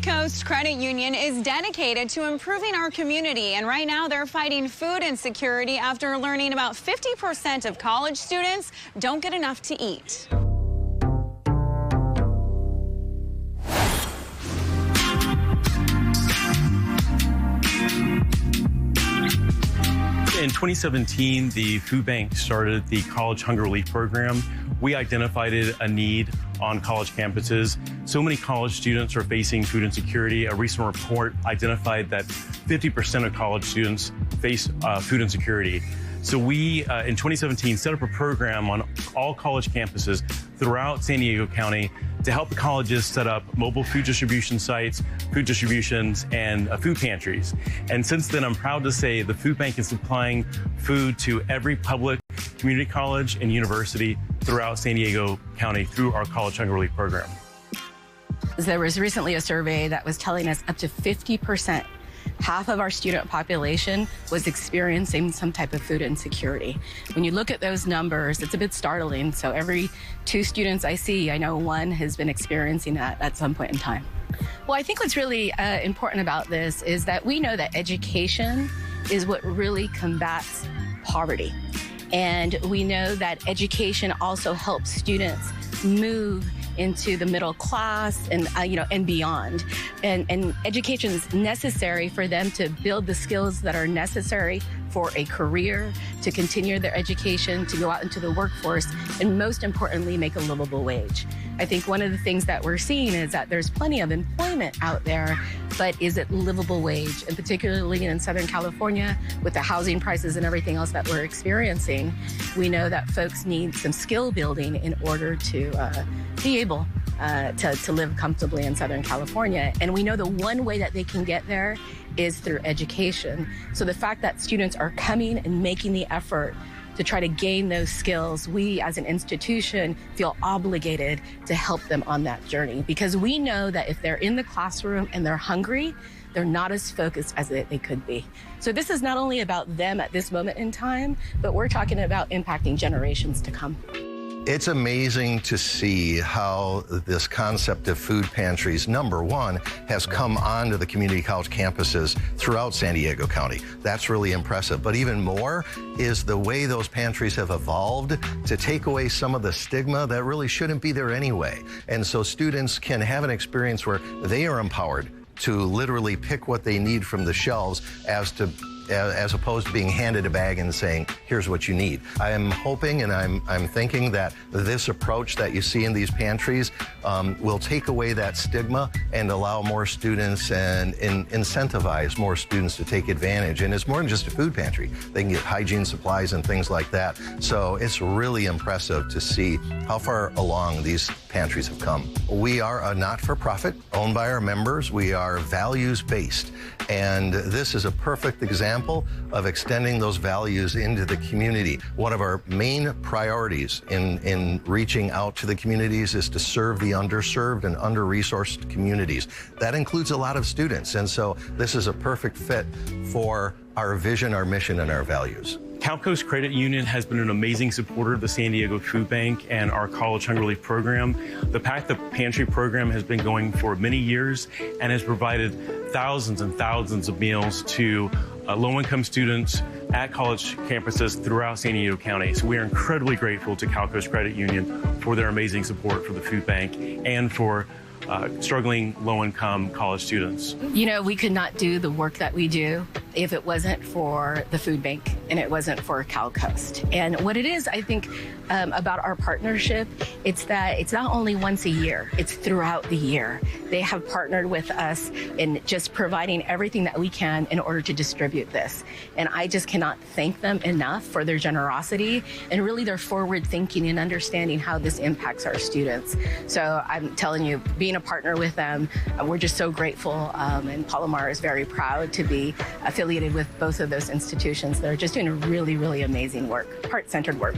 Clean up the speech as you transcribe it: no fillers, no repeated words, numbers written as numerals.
Coast Credit Union is dedicated to improving our community, and right now they're fighting food insecurity after learning about 50% of college students don't get enough to eat. In 2017, the food bank started the College Hunger Relief Program. We identified a need on college campuses. So many college students are facing food insecurity. A recent report identified that 50% of college students face food insecurity. So we, in 2017, set up a program on all college campuses throughout San Diego County to help the colleges set up mobile food distribution sites, food distributions, and food pantries. And since then, I'm proud to say the food bank is supplying food to every public community college and university throughout San Diego County through our College Hunger Relief Program. There was recently a survey that was telling us up to 50%. Half of our student population was experiencing some type of food insecurity. When you look at those numbers, it's a bit startling. So every 2 students I see, I know 1 has been experiencing that at some point in time. Well, I think what's really important about this is that we know that education is what really combats poverty. And we know that education also helps students move into the middle class and and beyond. And education is necessary for them to build the skills that are necessary for a career, to continue their education, to go out into the workforce, and most importantly, make a livable wage. I think one of the things that we're seeing is that there's plenty of employment out there, but is it livable wage? And particularly in Southern California, with the housing prices and everything else that we're experiencing, we know that folks need some skill building in order to be able to live comfortably in Southern California. And we know the one way that they can get there is through education. So the fact that students are coming and making the effort to try to gain those skills, we as an institution feel obligated to help them on that journey, because we know that if they're in the classroom and they're hungry, they're not as focused as they could be. So this is not only about them at this moment in time, but we're talking about impacting generations to come. It's amazing to see how this concept of food pantries, number one, has come onto the community college campuses throughout San Diego County. That's really impressive. But even more is the way those pantries have evolved to take away some of the stigma that really shouldn't be there anyway. And so students can have an experience where they are empowered to literally pick what they need from the shelves as opposed to being handed a bag and saying, here's what you need. I'm hoping and I'm thinking that this approach that you see in these pantries will take away that stigma and allow more students and incentivize more students to take advantage. And it's more than just a food pantry. They can get hygiene supplies and things like that. So it's really impressive to see how far along these pantries have come. We are a not-for-profit owned by our members. We are values-based. And this is a perfect example of extending those values into the community. One of our main priorities in reaching out to the communities is to serve the underserved and under-resourced communities. That includes a lot of students. And so this is a perfect fit for our vision, our mission, and our values. Cal Coast Credit Union has been an amazing supporter of the San Diego Food Bank and our College Hunger Relief Program. The Pack the Pantry program has been going for many years and has provided thousands and thousands of meals to low-income students at college campuses throughout San Diego County. So we are incredibly grateful to Cal Coast Credit Union for their amazing support for the food bank and for struggling low-income college students. You know, we could not do the work that we do if it wasn't for the food bank and it wasn't for Cal Coast. And what it is, I think, about our partnership, it's that it's not only once a year, it's throughout the year. They have partnered with us in just providing everything that we can in order to distribute this. And I just cannot thank them enough for their generosity and really their forward thinking and understanding how this impacts our students. So I'm telling you, being a partner with them, we're just so grateful. And Palomar is very proud to be affiliated with both of those institutions. They're just doing a really, really amazing work, heart-centered work.